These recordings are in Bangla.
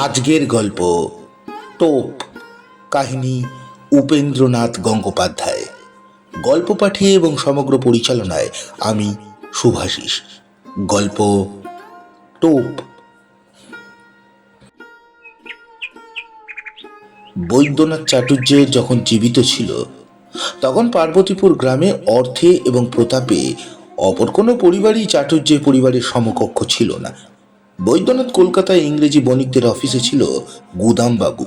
আজকের গল্প টোপ। কাহিনী উপেন্দ্রনাথ গঙ্গোপাধ্যায়। গল্প পাঠে এবং সমগ্র পরিচালনায় আমি শুভাশিস। গল্প টোপ। বৈদ্যনাথ চাটুর্যে যখন জীবিত ছিল তখন পার্বতীপুর গ্রামে অর্থে এবং প্রতাপে অপর কোনো পরিবারই চাটুর্যে পরিবারের সমকক্ষ ছিল না। বৈদ্যনাথ কলকাতায় ইংরেজি বণিকদের অফিসে ছিল গুদামবাবু।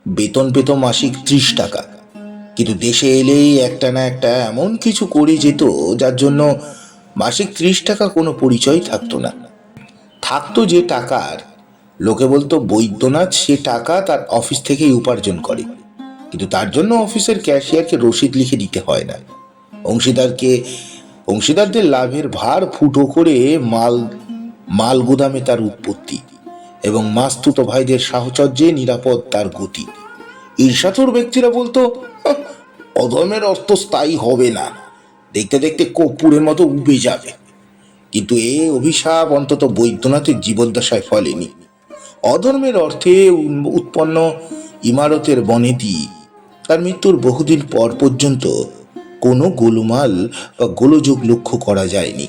বেতন পেত মাসিক 30 টাকা, কিন্তু দেশে এলেই একটা না একটা এমন কিছু করে যেত যার জন্য মাসিক 30 টাকা কোনো পরিচয় থাকতো না। থাকতো যে টাকার, লোকে বলতো বৈদ্যনাথ সে টাকা তার অফিস থেকেই উপার্জন করে, কিন্তু তার জন্য অফিসের ক্যাশিয়ারকে রসিদ লিখে দিতে হয় না। অংশীদারদের লাভের ভার ফুটো করে মাল গুদামে তার উৎপত্তি, এবং মাস্তুত ভাইদের সাহচর্যে নিরাপদ তার গতি। ঈর্ষাতুর ব্যক্তিরা বলতো অধর্মের অর্থ স্থায়ী হবে না, দেখতে দেখতে কর্পূরের মতো উবে যাবে। কিন্তু এ অভিশাপ অন্তত বৈদ্যনাথের জীবদ্দশায় ফলেনি। অধর্মের অর্থে উৎপন্ন ইমারতের বনেদি তার মৃত্যুর বহুদিন পর পর্যন্ত কোনো গোলমাল বা গোলযোগ লক্ষ্য করা যায়নি।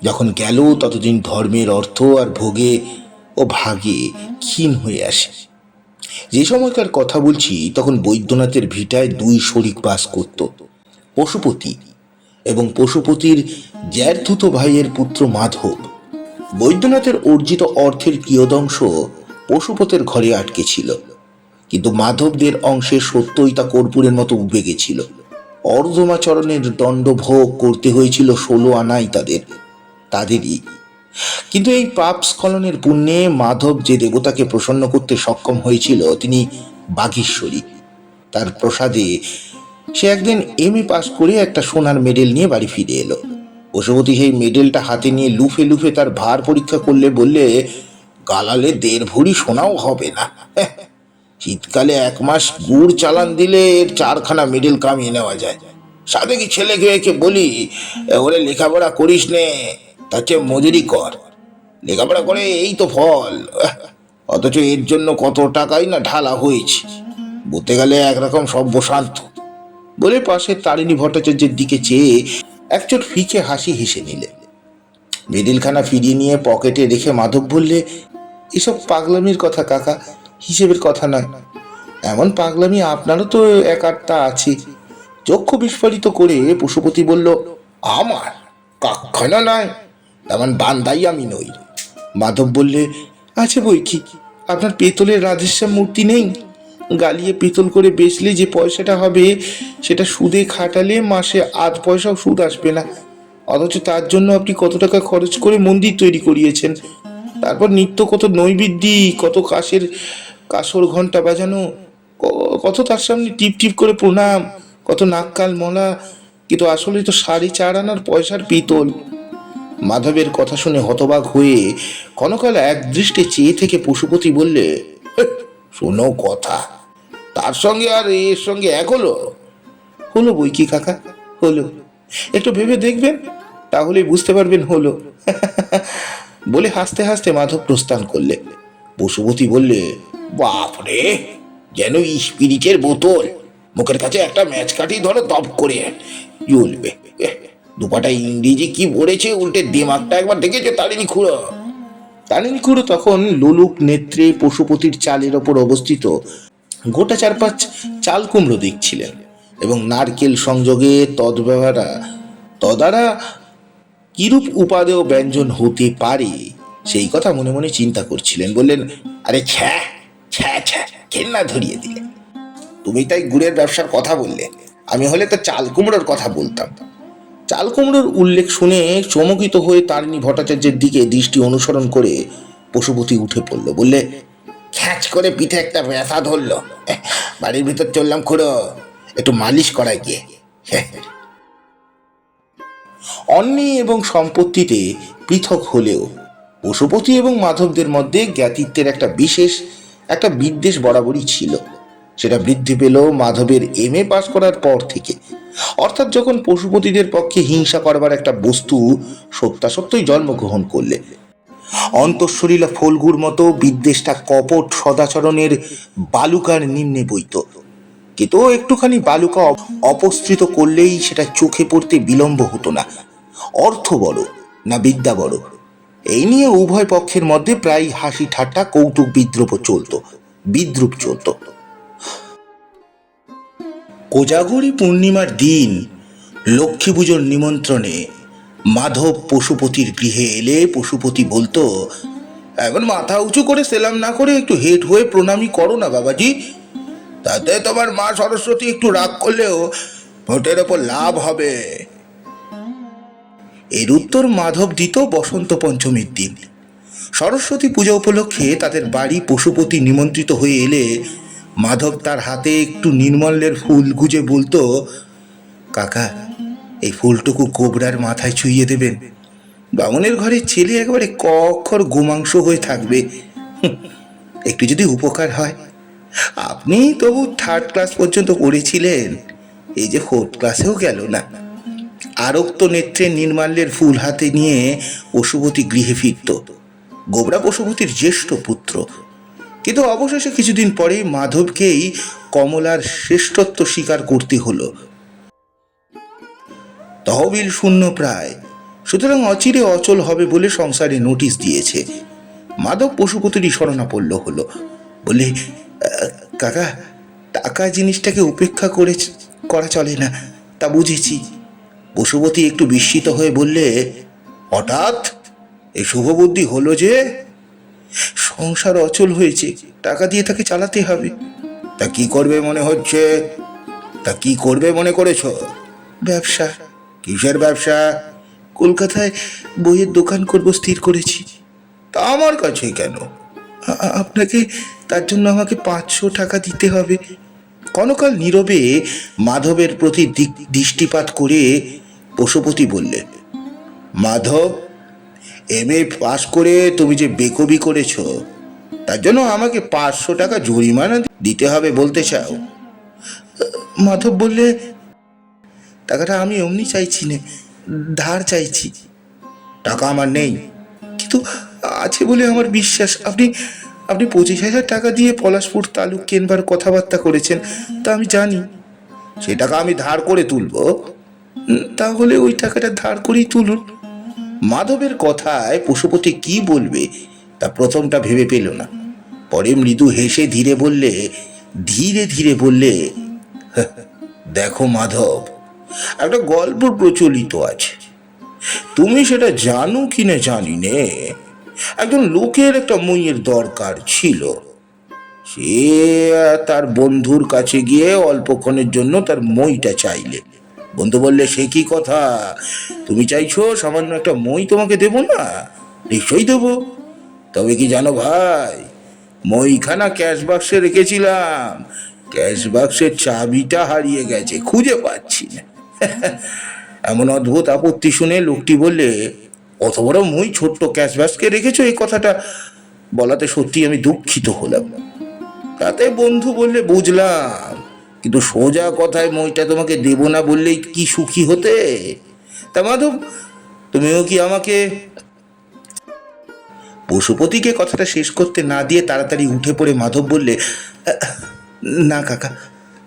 যখন গেল ততদিন ধর্মের অর্থ আর ভোগে ও ভাগে ক্ষীণ হয়ে আসে। যে সময়কার কথা বলছি তখন বৈদ্যনাথের ভিটায় 2 শরিক বাস করত, পশুপতি এবং পশুপতির জ্যাঠতুতো ভাইয়ের পুত্র মাধব। বৈদ্যনাথের অর্জিত অর্থের কিয়দংশ পশুপতের ঘরে আটকে ছিল, কিন্তু মাধবদের অংশে সত্যই তা কর্পূরের মতো উবে গেছিল। অর্ধমাচরণের দণ্ড ভোগ করতে হয়েছিল 16 আনাই তাদেরই। কিন্তু এই পাপ স্খলনের পুণ্যে মাধব যে দেবতাকে প্রসন্ন করতে সক্ষম হয়েছিল তিনি বাগীশ্বরী। তার প্রসাদে সে একদিন এমএ পাস করে একটা সোনার মেডেল নিয়ে বাড়ি ফিরে এলো। পশুপতি সেই মেডেলটা হাতে নিয়ে লুফে লুফে তার ভার পরীক্ষা করলে বললে, গালালে 1.5 ভরি সোনাও হবে না। শীতকালে 1 মাস গুড় চালান দিলে এর 4খানা মেডেল কামিয়ে নেওয়া যায়। সাথে কি ছেলে গিয়ে বলি, ওরে লেখাপড়া করিস নে, তার চেয়ে মজুরি কর, লেখাপড়া করে এই তো ফল। অথচ এর জন্য কত টাকাই না ঢালা হয়েছে, বলতে গেলে একরকম সর্বশান্ত। বলে পাশে তারিণী ভট্টাচার্যের দিকে চেয়ে একচোট ফিকে হাসি হেসে নিলে। মেডেলখানা ফিরিয়ে নিয়ে পকেটে রেখে মাধব বললে, এসব পাগলামির কথা কাকা, হিসেবের কথা নয়। এমন পাগলামি আপনারও তো 1-8টা আছে। চক্ষু বিস্ফারিত করে পশুপতি বলল, আমার কখনো নয়, তেমন বান্দাই আমি নই। মাধব বললে, আছে বই কি, আপনার পেতলের রাধেশ্যাম মূর্তি নেই? গালিয়ে পিতল করে বেচলে যে পয়সাটা হবে সেটা সুদে খাটালে মাসে 8 পয়সাও সুদ আসবে না। অথচ তার জন্য আপনি কত টাকা খরচ করে মন্দির তৈরি করিয়েছেন, তারপর নিত্য কত নৈবেদ্যি, কত কাসর ঘন্টা বাজানো, কত তার সামনে টিপ টিপ করে প্রণাম, কত নাককাল মলা, কিন্তু আসলে তো 4.5 আনার পয়সার পিতল। মাধবের কথা শুনে হতবাক হয়ে ক্ষণকাল একদৃষ্টে চেয়ে থেকে পশুপতি বললে, শোনো কথা, তার সঙ্গে আর এর সঙ্গে এক হলো? হলো বই কি কাকা, হলো। একটু ভেবে দেখবেন, তাহলেই বুঝতে পারবেন হলো। বলে হাসতে হাসতে মাধব প্রস্থান করলে। পশুপতি বললে, বাপরে, যেন স্পিরিটের বোতল, মুখের কাছে একটা ম্যাচ কাটি ধরো তপ করে জ্বলবে। দুপাটা ইংরেজি কি পড়েছে, উল্টে দিমাগটা একবার দেখেছে তারিণী খুড়ো তখন লোলুপ নেত্রে পশুপতির চালের ওপর অবস্থিত গোটা 4-5 চাল কুমড়ো দেখছিলেন, এবং নারকেল সংযোগে তদারা কিরূপ উপাদেয় ব্যঞ্জন হতে পারে সেই কথা মনে মনে চিন্তা করছিলেন। বললেন, আরে ছ্যা ছ্যা ছ্যা, ঘেন্না ধরিয়ে দিলে। তুমি তাই গুড়ের ব্যবসার কথা বললে, আমি হলে তো চাল কুমড়োর কথা বলতাম। চাল কুমড়োর উল্লেখ শুনে চমকিত হয়ে তারিণী ভট্টাচার্যের দিকে দৃষ্টি অনুসরণ করে পশুপতি উঠে পড়ল। বললে, খ্যাচ করে পিঠে একটা ব্যথা ধরলো, বাড়ির ভিতর চললাম খুড়ো, একটু মালিশ করায় গিয়ে। অন্নে এবং সম্পত্তিতে পৃথক হলেও পশুপতি এবং মাধবদের মধ্যে জ্ঞাতিত্বের একটা বিদ্বেষ বরাবরই ছিল। সেটা বৃদ্ধি পেল মাধবের এমএ পাস করার পর থেকে, অর্থাৎ যখন পশুপতিদের পক্ষে হিংসা করবার একটা বস্তু সত্যাসত্যই জন্মগ্রহণ করলে। অন্তঃসলীলা ফল্গুর মতো বিদ্বেষটা কপট সদাচরণের বালুকার নিম্নে বইত, কিন্তু একটুখানি বালুকা অপসৃত করলেই সেটা চোখে পড়তে বিলম্ব হতো না। অর্থ বড় না বিদ্যা বড়, এই নিয়ে উভয় পক্ষের মধ্যে প্রায় হাসি ঠাট্টা কৌতুক বিদ্রুপ চলত। কোজাগরী পূর্ণিমার দিন লক্ষ্মী পুজোর নিমন্ত্রণে মাধব পশুপতির গৃহে এলে পশুপতি বলতো, এখন মাথা উঁচু করে সেলাম না করে একটু হেঁট হয়ে প্রণামী করো না বাবাজি, তাতে তোমার মা সরস্বতী একটু রাগ করলেও ভোটের ওপর লাভ হবে। এর উত্তর মাধব দিত বসন্ত পঞ্চমীর দিন। সরস্বতী পূজা উপলক্ষে তাদের বাড়ি পশুপতি নিমন্ত্রিত হয়ে এলে মাধব তার হাতে একটু নির্মল্যের ফুল গুজে বলতো, কাকা এই ফুলটুকু কোবরার মাথায় ছুঁয়ে দেবেন, বামুনের ঘরের ছেলে একেবারে ক অক্ষর গোমাংস হয়ে থাকবে, একটু যদি উপকার হয়। আপনি তবু 3rd ক্লাস পর্যন্ত পড়েছিলেন, এই যে 4th ক্লাসেও গেল না। আরক্ত নেত্রে নির্মাল্যের ফুল হাতে নিয়ে পশুপতি গৃহে ফিরত। গোবরা পশুপতির জ্যেষ্ঠ পুত্র, কিন্তু অবশেষে কিছুদিন পরেই মাধবকেই কমলার শ্রেষ্ঠত্ব স্বীকার করতে হলো। তহবিল শূন্য প্রায়, সুতরাং অচিরে অচল হবে বলে সংসারে নোটিশ দিয়েছে। মাধব পশুপতির শরণাপন্ন হলো, বলে, কাকা টাকা জিনিসটাকে উপেক্ষা করা চলে না, তা বুঝেছি। পশুপতি একটু বিস্মিত হয়ে বললে, হঠাৎ এই শুভবুদ্ধি হলো যে? সংসার অচল হয়েছে, টাকা দিয়ে তাকে চালাতে হবে। তা কি করবে মনে হচ্ছে? তা কি করবে মনে করেছ? ব্যবসা। কিসের ব্যবসা? কলকাতায় বইয়ের দোকান করব স্থির করেছি। তা আমার কাছে কেন? আপনাকে তার জন্য আমাকে 500 টাকা দিতে হবে। কনকাল নীরবে মাধবের প্রতি দৃষ্টিপাত করে পশুপতি বললে, মাধব, MA পাস করে তুমি যে বেকবি করেছ, তার জন্য আমাকে 500 টাকা জরিমানা দিতে হবে বলতে চাও? মাধব বললে, টাকাটা আমি অমনি চাইছি না, ধার চাইছি। টাকা আমার নেই, কিন্তু আছে বলে আমার বিশ্বাস। আপনি 25,000 টাকা দিয়ে পলাশপুর তালুক কেনবার কথাবার্তা করেছেন, তা আমি জানি। সে টাকা আমি ধার করে তুলব? তাহলে ওই টাকাটা ধার করেই তুলুন। মাধবের কথায় পশুপতি কি বলবে তা প্রথমটা ভেবে পেল না। পরে মৃদু হেসে ধীরে ধীরে বললে, দেখো মাধব, একটা গল্প প্রচলিত আছে, তুমি সেটা জানো কিনা জানি নে। একজন লোকের একটা মইয়ের দরকার ছিল। সে তার বন্ধুর কাছে গিয়ে অল্পক্ষণের জন্য তার মইটা চাইলে। বন্ধু বললে, সে কি কথা, তুমি চাইছো সামান্য একটা মই তোমাকে দেব না? নিশ্চয়ই দেব। তবে কি জানো ভাই, মইখানা ক্যাশ বাক্সে রেখেছিলাম, ক্যাশ বাক্সের চাবিটা হারিয়ে গেছে, খুঁজে পাচ্ছি না। এমন অদ্ভুত আপত্তি শুনে লোকটি বললে, অত বড় মই ছোট্ট ক্যাশ বাক্সে রেখেছো, এই কথাটা বলাতে সত্যি আমি দুঃখিত হলাম। তাতে বন্ধু বললে, বুঝলাম, কিন্তু সোজা কথায় মইটা তোমাকে দেব না বললেই কি সুখী হতে? তা মাধব, তুমিও কি আমাকে? পশুপতিকে কথাটা শেষ করতে না দিয়ে তাড়াতাড়ি উঠে পড়ে মাধব বললে, না কাকা,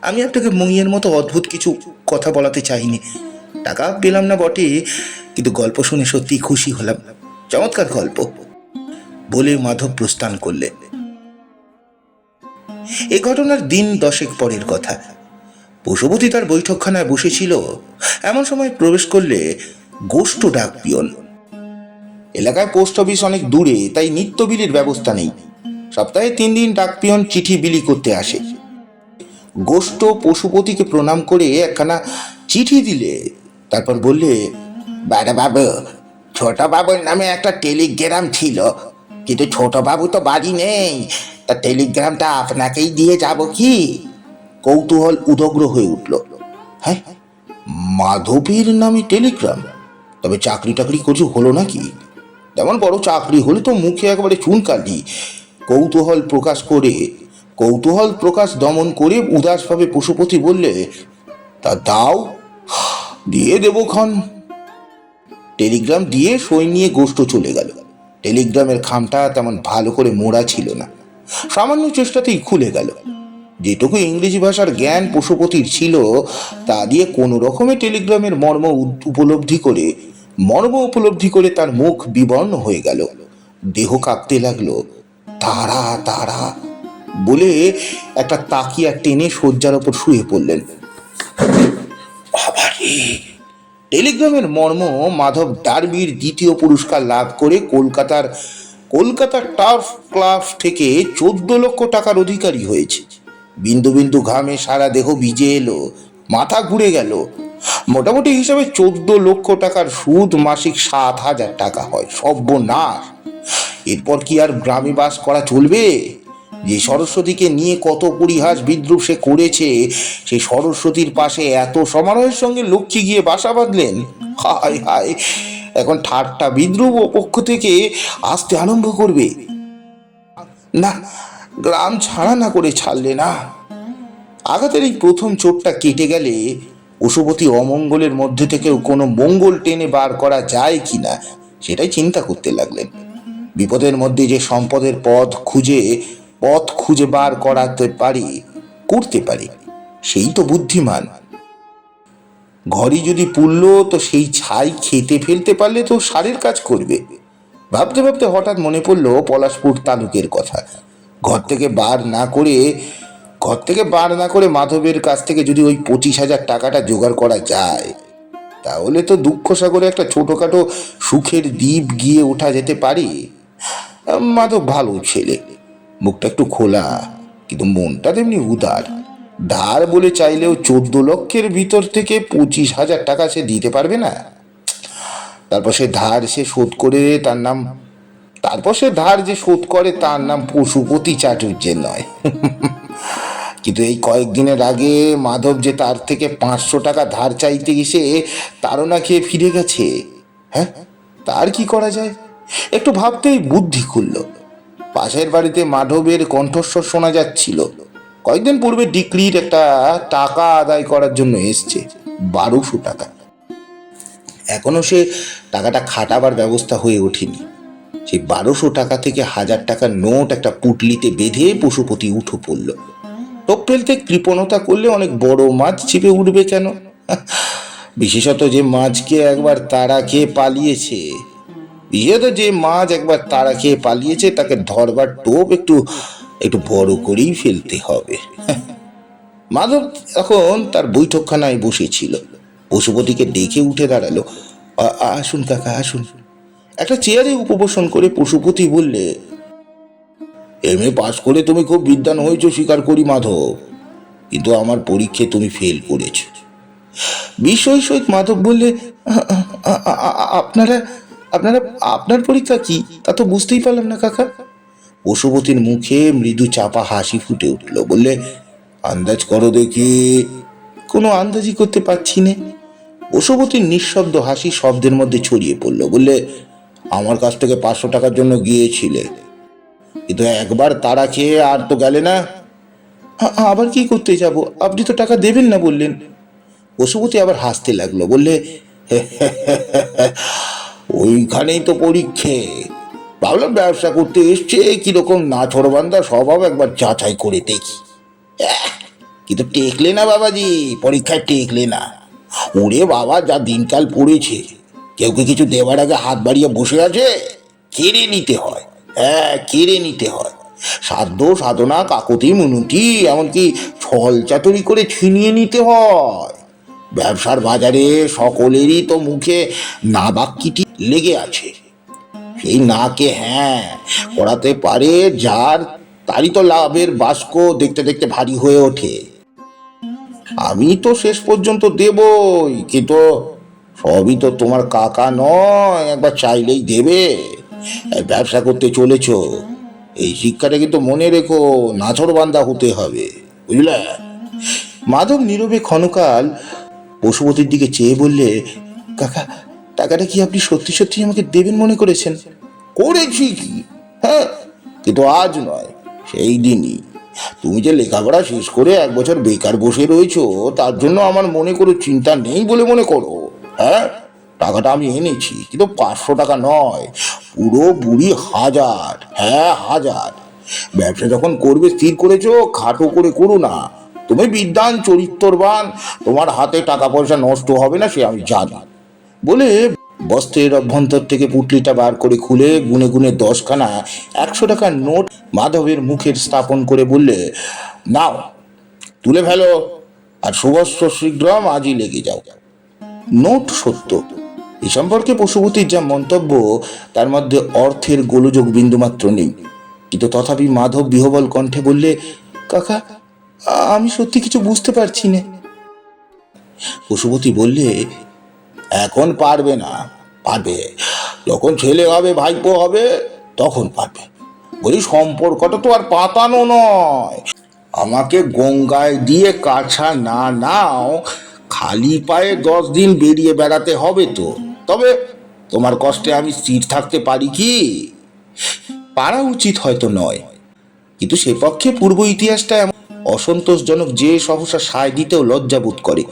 আমি আপনাকে মইয়ের মতো অদ্ভুত কিছু কথা বলাতে চাইনি। টাকা পেলাম না বটে, কিন্তু গল্প শুনে সত্যি খুশি হলাম, চমৎকার গল্প বলে মাধব প্রস্থান করলে। এ ঘটনার দিন 10 পরের কথা। পশুপতি তার বৈঠকখানায় বসেছিল, এমন সময় প্রবেশ করলে গোষ্ঠ ডাক পিয়ন। এলাকায় পোস্ট অফিস অনেক দূরে, তাই নিত্য বিলির ব্যবস্থা নেই। সপ্তাহে 3 দিন ডাক পিয়ন চিঠি বিলি করতে আসে। গোষ্ঠ পশুপতিকে প্রণাম করে একখানা চিঠি দিলে, তারপর বললে, বড় বাবু, ছোট বাবুর নামে একটা টেলিগ্রাম ছিল, কিন্তু ছোট বাবু তো বাড়ি নেই, তা টেলিগ্রামটা আপনাকেই দিয়ে যাব কি? কৌতূহল উদগ্র হয়ে উঠল। হ্যাঁ, মাধবীর নামে টেলিগ্রাম? তবে চাকরি টাকরি কিছু হলো নাকি? তেমন বড় চাকরি হলে তো মুখে একেবারে চুনকালি। কৌতূহল প্রকাশ দমন করে উদাসভাবে পশুপতি বললে, তা দাও, দিয়ে দেবো ক্ষণ। টেলিগ্রাম দিয়ে সই নিয়ে গোষ্ঠ চলে গেল। টেলিগ্রামের খামটা তেমন ভালো করে মোড়া ছিল না, সামান্য চেষ্টাতেই খুলে গেল। যেটুকু ইংরেজি ভাষার জ্ঞান পশুপতির ছিল তা দিয়ে কোনো রকমে টেলিগ্রামের মর্ম উপলব্ধি করে তার মুখ বিবর্ণ হয়ে গেল, দেহ কাঁপতে লাগলো। তারা তারা বলে একটা তাকিয়া টেনে শয্যার ওপর শুয়ে পড়লেন। বাবারে! টেলিগ্রামের মর্ম, মাধব ডার্বির দ্বিতীয় পুরস্কার লাভ করে কলকাতার টার্ফ ক্লাব থেকে 14 লক্ষ টাকার অধিকারী হয়েছে। বিন্দু বিন্দু ঘামে সারা দেহ ভিজে এলো, মাথা ঘুরে গেল। মোটামুটি হিসাবে 14 লক্ষ টাকার সুদ মাসিক 7,000 টাকা হয়। সর্বনাশ! এরপর কি আর গ্রামে বাস করা চলবে? যে সরস্বতীকে নিয়ে কত পরিহাস বিদ্রুপ সে করেছে, সেই সরস্বতীর পাশে এত সমারোহের সঙ্গে লক্ষ্মী গিয়ে বাসা বাঁধলেন। হায় হায়! এখন ঠাট্টা বিদ্রুপ ও পক্ষ থেকে আসতে আরম্ভ করবে। না, গ্রাম ছাড়া না করে ছাড়লে না। আঘাতের এই প্রথম চোটটা কেটে গেলে পশুপতি অমঙ্গলের মধ্যে থেকেও কোনো মঙ্গল টেনে বার করা যায় কিনা সেটাই চিন্তা করতে লাগলেন। বিপদের মধ্যে যে সম্পদের পথ খুঁজে বার করতে পারি সেই তো বুদ্ধিমান। ঘরই যদি পুড়ল তো সেই ছাই খেতে ফেলতে পারলে তো সারের কাজ করবে। ভাবতে ভাবতে হঠাৎ মনে পড়ল পলাশপুর তালুকের কথা। ঘর থেকে বার না করে মাধবের কাছ থেকে যদি ওই 25,000 টাকাটা জোগাড় করা যায়, তাহলে তো দুঃখ সাগরে একটা ছোটখাটো সুখের দ্বীপ গিয়ে ওঠা যেতে পারে। মাধব ভালো ছেলে, মুখটা একটু খোলা, কিন্তু মনটা তেমনি উদার। ধার বলে চাইলেও 14 লক্ষের ভিতর থেকে 25,000 টাকা সে দিতে পারবে না। তারপর সে ধার যে শোধ করে তার নাম পশুপতি চাটুর্যের নয়। কিন্তু এই কয়েকদিনের আগে মাধব যে তার থেকে 500 টাকা ধার চাইতে এসে তাড়না খেয়ে ফিরে গেছে। হ্যাঁ, তার কি করা যায়? একটু ভাবতেই বুদ্ধি খুলল। পাশের বাড়িতে মাধবের কণ্ঠস্বর শোনা যাচ্ছিল। কয়েকদিন পূর্বে ডিক্রির একটা টাকা আদায় করার জন্য এসছে, 1200 টাকা। এখনো সে টাকাটা খাটাবার ব্যবস্থা হয়ে ওঠেনি। সেই 1200 টাকা থেকে 1000 টাকার নোট একটা পুটলিতে বেঁধে পশুপতি উঠে পড়ল। টোপ ফেলতে কৃপণতা করলে অনেক বড় মাছ ছিপে উঠবে কেন? বিশেষত যে মাছ একবার তাড়া খেয়ে পালিয়েছে তাকে ধরবার টোপ একটু বড় করেই ফেলতে হবে। মাধব এখন তার বৈঠকখানায় বসেছিল। পশুপতিকে দেখে উঠে দাঁড়ালো। আসুন কাকা, আসুন। একটা চেয়ারে উপবেশন করে পশুপতি বললে, MA পাশ করে তুমি খুব বিদ্বান হয়েছ স্বীকার করি মাধব, কিন্তু আমার পরীক্ষায় তুমি ফেল করেছ। বিস্ময়ের সহিত মাধব বললে, আপনার পরীক্ষা কি তা তো বুঝতেই পারলাম না কাকা। পশুপতির মুখে মৃদু চাপা হাসি ফুটে উঠল। বললে, আন্দাজ করো দেখি। কোনো আন্দাজই করতে পারছি না। পশুপতির নিঃশব্দ হাসি শব্দের মধ্যে ছড়িয়ে পড়ল। বললে, আমার কাছ থেকে 500 টাকার জন্য গিয়েছিলে, কিন্তু একবার তাড়া খেয়ে আর তো গেলে না। আবার কি করতে যাব? আপনি তো টাকা দেবেন না বললেন। পশুপতি আবার হাসতে লাগলো। বললে, ওইখানেই তো পরীক্ষে। ভাবলাম ব্যবসা করতে এসছে, কিরকম নাছোড়বান্দা স্বভাব একবার যাচাই করে দেখি। কিন্তু টেকলে না বাবাজি, পরীক্ষায় টেকলে না। ওরে বাবা, যা দিনকাল পড়েছে, কেউ কিছু দেওয়ার আগে হাত বাড়িয়ে বসে আছে। কেড়ে নিতে হয়, কেড়ে নিতে হয়। সাধ্য সাধনা কাকতি মিনতি, এমনকি ছল চাতুরি করে ছিনিয়ে নিতে হয়। ব্যবসার বাজারে সকলেরই তো মুখে না বাক্যটি লেগে আছে। সেই নাকে করাতে পারে যার, তারই তো লাভের বাস্ক দেখতে দেখতে ভারী হয়ে ওঠে। আমি তো শেষ পর্যন্ত দেবই, কিন্তু সবই তো তোমার কাকা নয় একবার চাইলেই দেবে। ব্যবসা করতে চলেছ, এই শিক্ষাটা কিন্তু মনে রেখো, নাছোড়বান্দা হতে হবে, বুঝলে। মাধব নীরবে ক্ষণকাল পশুপতির দিকে চেয়ে বললে, কাকা, টাকাটা কি আপনি সত্যি সত্যি আমাকে দেবেন মনে করেছেন? করেছি কি, কিন্তু আজ নয়, সেই দিনই। তুমি যে লেখাপড়া শেষ করে 1 বছর বেকার বসে রয়েছো, তার জন্য আমার মনে কোনো চিন্তা নেই বলে মনে করো? টাকাটা আমি এনেছি, কিন্তু 500 টাকা নয়, পুরো 20,000। হ্যাঁ, 1000। ব্যবসা যখন করবে স্থির করেছো, খাটো করে করো না। তুমি বিদ্বান, চরিত্রবান, তোমার হাতে টাকা পয়সা নষ্ট হবে না, সে আমি জানি। বলে বস্ত্রের অভ্যন্তর থেকে পুটলিটা বার করে খুলে গুনে গুনে 10খানা 100 টাকার নোট মাধবের মুখের স্থাপন করে বললে, নাও, তুলে ফেলো, আর শুভস্য শীঘ্রম আজই লেগে যাও। নোট সত্য। এ সম্পর্কে পশুপতির যা মন্তব্য, তার মধ্যে অর্থের গোলযোগ বিন্দুমাত্র নেই। কিন্তু তথাপি মাধব বিহবল কণ্ঠে বললে, কাকা, আমি সত্যি কিছু বুঝতে পারছি না। পশুপতি বললে, এখন পারবে না। পারবে যখন ছেলে হবে, ভাইপো হবে, তখন পারবে। বলি, সম্পর্কটা তো আর পাতানো নয়। আমাকে গঙ্গায় দিয়ে কাছা না নাও, খালি পায়ে 10 দিন বেরিয়ে বেড়াতে হবে তো। তবে তোমার কষ্টে আমি স্থির থাকতে পারি কি? পারা উচিত হয়তো নয়, কিন্তু সে পক্ষে পূর্ব ইতিহাসটা এমন অসন্তোষজনক যে সহসা সায় দিতেও লজ্জাবোধ করে।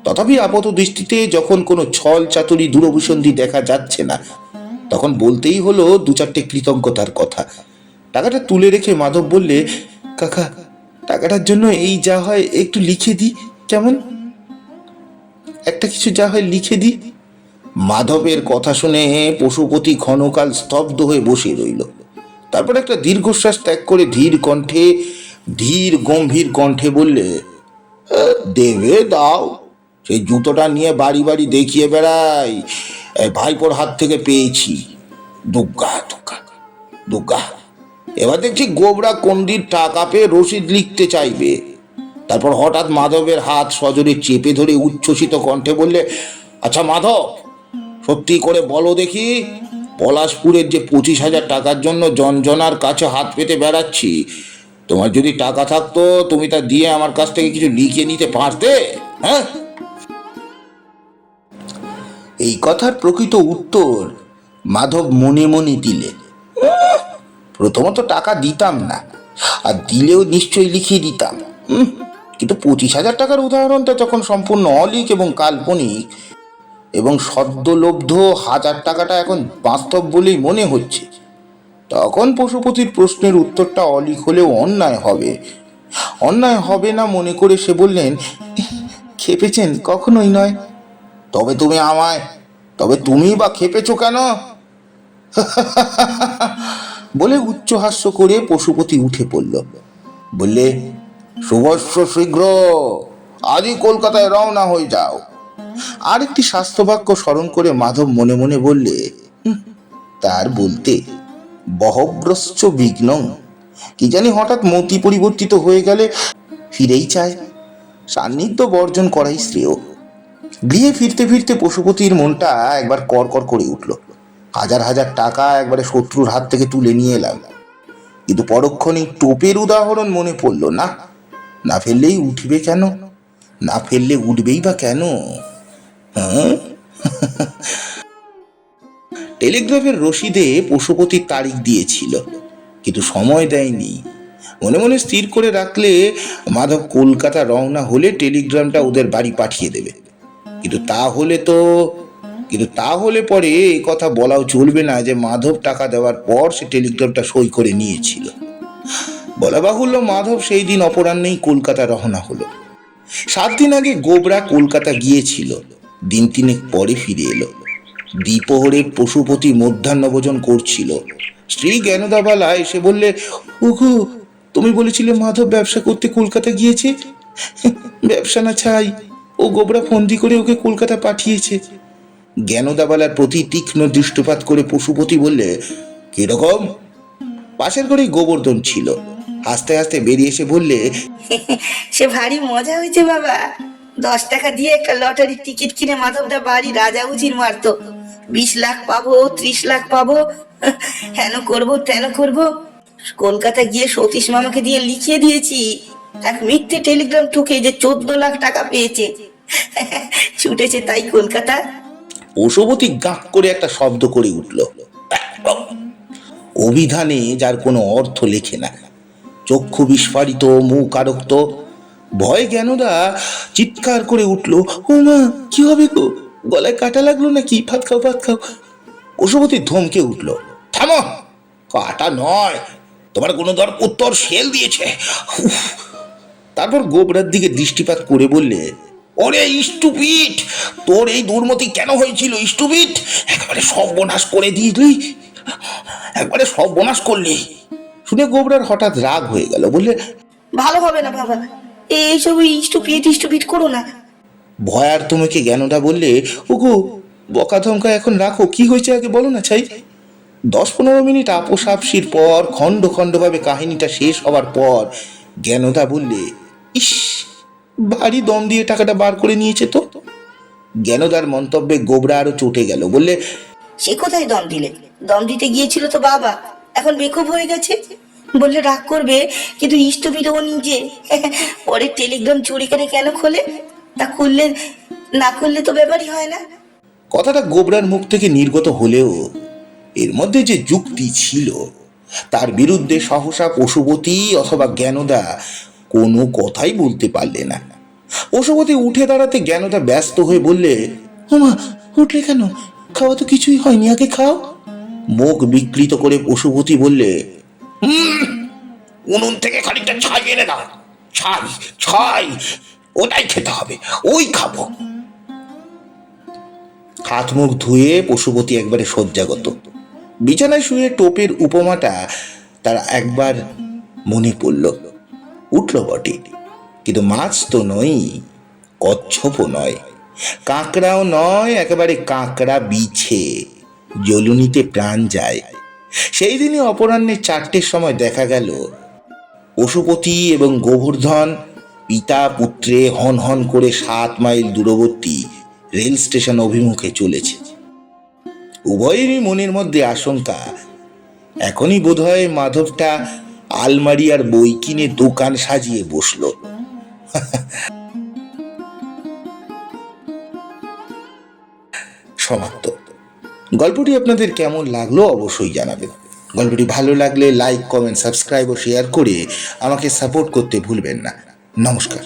তথাপি আপাত দৃষ্টিতে যখন কোনো ছল চাতুরি দূরভিসন্ধি দেখা যাচ্ছে না, তখন বলতেই হলো 2-4টে কৃতজ্ঞতার কথা। টাকাটা তুলে রেখে মাধব বললে, কাকা, টাকাটার জন্য এই যা হয় একটু লিখে দিই, কেমন? একটা কিছু যা হয় লিখে দিই। মাধবের কথা শুনে পশুপতি ক্ষণকাল স্তব্ধ হয়ে বসে রইল। তারপর একটা দীর্ঘশ্বাস ত্যাগ করে ধীর গম্ভীর কণ্ঠে বললে, দেবে, দাও। সেই জুতোটা নিয়ে বাড়ি বাড়ি দেখিয়ে বেড়াই, ভাইপোর হাত থেকে পেয়েছি। দুগ্গা দুগ্গা দুগ্গা। এবার দেখছি গোবরা কন্ডির টাকা পেয়ে রসিদ লিখতে চাইবে। তারপর হঠাৎ মাধবের হাত সজোরে চেপে ধরে উচ্ছ্বসিত কণ্ঠে বললে, আচ্ছা মাধব, সত্যি করে বলো দেখি, পলাশপুরের যে 25,000 টাকার জন্য জনজনার কাছে হাত পেতে বেড়াচ্ছি, তোমার যদি টাকা থাকতো, তুমি তা দিয়ে আমার কাছ থেকে কিছু লিখিয়ে নিতে পারতে? হ্যাঁ? এই কথার প্রকৃত উত্তর মাধব মনে মনে দিলে, প্রথমত টাকা দিতাম না, আর দিলেও নিশ্চয়ই লিখিয়ে দিতাম। কিন্তু 25,000 টাকার উদাহরণটা যখন সম্পূর্ণ অলিক এবং কাল্পনিক, এবং সদ্যলব্ধ 1000 টাকাটা এখন বাস্তব বলেই মনে হচ্ছে, তখন পশুপতির প্রশ্নের উত্তরটা অলিক হলেও অন্যায় হবে না মনে করে সে বললেন, খেপেছেন? কখনোই নয়। তবে তুমি বা খেপেছো কেন? বলে উচ্চ হাস্য করে পশুপতি উঠে পড়ল। বললে, শুভস্য শীঘ্র আজই কলকাতায় রওনা হয়ে যাও। আরেকটি স্বাস্থ্যবাক্য স্মরণ করে মাধব মনে মনে বললে, তার বলতে বহব্রশ্চ বিঘ্নং। কি জানি হঠাৎ মতি পরিবর্তিত হয়ে গেলে ফিরেই চায়। সান্নিধ্য বর্জন করাই শ্রেয়। গৃহে ফিরতে ফিরতে পশুপতির মনটা একবার কড়কড় করে উঠল। হাজার হাজার টাকা একবারে শত্রুর হাত থেকে তুলে নিয়ে এলাম, কিন্তু পরক্ষণেই টোপের উদাহরণ মনে পড়ল। না ফেললেই উঠবে কেন? না ফেললে উঠবেই বা কেন? হ্যাঁ, টেলিগ্রাফের রসিদে পশুপতির তারিখ দিয়েছিল, কিন্তু সময় দেয়নি। মনে মনে স্থির করে রাখলে মাধব কলকাতা রওনা হলে টেলিগ্রামটা ওদের বাড়ি পাঠিয়ে দেবে। কিন্তু তাহলে পরে এই কথা বলাও চলবে না যে মাধব টাকা দেওয়ার পর সে টেলিগ্রামটা সই করে নিয়েছিল। বলা বাহুল্য, মাধব সেই দিন অপরাহ্নেই কলকাতা রওনা হলো। 7 দিন আগে গোবরা কলকাতা গিয়েছিল, দিন 3 পরে ফিরে এলো। দ্বিপ্রহরে পশুপতি মধ্যাহ্নভোজন করছিল। স্ত্রী জ্ঞানদাবালা এসে বললে, ওগো, তুমি বলেছিলে মাধব ব্যবসা করতে কলকাতা গিয়েছে। ব্যবসা না ছাই, ও গোবরা ফন্দি করে ওকে কলকাতা পাঠিয়েছে। জ্ঞানদাবালার প্রতি তীক্ষ্ণ দৃষ্টিপাত করে পশুপতি বললে, কিরকম? পাশের ঘরেই গোবর্ধন ছিল। হাসতে হাসতে বেরিয়ে এসে বললে, সে ভারী মজা হয়েছে বাবা। 10 টাকা দিয়ে একটা লটারির টিকিট কিনে মাধবদা বাড়ি রাজা উজির মারতো। 20 লাখ পাবো, 30 লাখ পাবো, হেন করবো তেন করবো। কলকাতা গিয়ে সতীশ মামাকে দিয়ে লিখিয়ে দিয়েছি এক মিথ্যে টেলিগ্রাম ঠুকে যে 14 লাখ টাকা পেয়েছে। ছুটেছে তাই কলকাতা। পশুপতি গাঁ করে একটা শব্দ করে উঠল। অভিধানে যার কোনো অর্থ লেখে না, চক্ষু বিস্ফারিত, মুখ আরক্ত। ভয় জ্ঞানদা চিৎকার করে উঠল, ও মা, কি হবে গো? গলায় কাটা লাগলো নাকি? ভাত খাও, ভাত খাও। পশুপতি ধমকে উঠল, থামো, কাটা নয়, তোমার গুণধর উত্তর শেল দিয়েছে। উফ। তারপর গোবরার দিকে দৃষ্টিপাত করে বললে, ওরে স্টুপিড, তোর এই দুর্মতি কেন হয়েছিল স্টুপিড? একেবারে সর্বনাশ করে দিলি, একবারে সর্বনাশ করলি। শুনে গোবরার হঠাৎ রাগ হয়ে গেল, বললে, ভালো হবে না বাবা, এইসব স্টুপিট করো না। ভয়ার তোমাকে জ্ঞানটা বললে, ওগো বকা ধমকা এখন রাখো, কি হয়েছে আগে বলো না চাই। 10-15 মিনিট আপোসাপসির পর খণ্ড খণ্ডভাবে কাহিনীটা শেষ হবার পর জ্ঞানদা বললে, ইস, ভারী দম দিয়ে টাকাটা বার করে নিয়েছে তো। জ্ঞানদার মন্তব্যে গোবরা আরো চটে গেল, বললে, সে কোথায় দম দিলে? দম দিতে গিয়েছিল তো বাবা, এখন বেকুব হয়ে গেছে। বললে রাগ করবে, কিন্তু স্টুপিট ও নিজে। পরে টেলিগ্রাম চুরি করে কেন খোলে? তা খুললে, না খুললে তো ব্যাপারই হয় না। কথাটা গোবরার মুখ থেকে নির্গত হলেও এর মধ্যে যে যুক্তি ছিল তার বিরুদ্ধে সহসা পশুপতি অথবা জ্ঞানদা কোনো কথাই বলতে পারলে না। পশুপতি উঠে দাঁড়াতে জ্ঞানদা ব্যস্ত হয়ে বললে, ওমা, উঠলে কেন? খাওয়া তো কিছুই হয়নি, আগে খাও। মুখ বিকৃত করে পশুপতি বললে, উনুন থেকে খানিকটা ছাই এনে দাও। ছাই, ছাই, ওটাই খেতে হবে, ওই খাবো। হাত মুখ ধুয়ে পশুপতি একবারে শয্যাগত। বিছানায় শুয়ে টোপের উপমাটা তার একবার মনে পড়ল। উঠল বটে, কিন্তু মাছ তো নয়, কচ্ছপও নয়, কাঁকড়াও নয়, একেবারে কাঁকড়া বিছে, জ্বলুনিতে প্রাণ যায়। সেই দিনই অপরাহ্নে 4টের সময় দেখা গেল পশুপতি এবং গোবর্ধন পিতা পুত্রে হন হন করে 7 মাইল দূরবর্তী রেল স্টেশন অভিমুখে চলেছে। উভয়েরই মনের মধ্যে আশঙ্কা, এখনই বোধহয় মাধবটা আলমারি আর বই কিনে দোকান সাজিয়ে বসলো। সমাপ্ত। গল্পটি আপনাদের কেমন লাগলো অবশ্যই জানাবেন। গল্পটি ভালো লাগলে লাইক, কমেন্ট, সাবস্ক্রাইব ও শেয়ার করে আমাকে সাপোর্ট করতে ভুলবেন না। নমস্কার।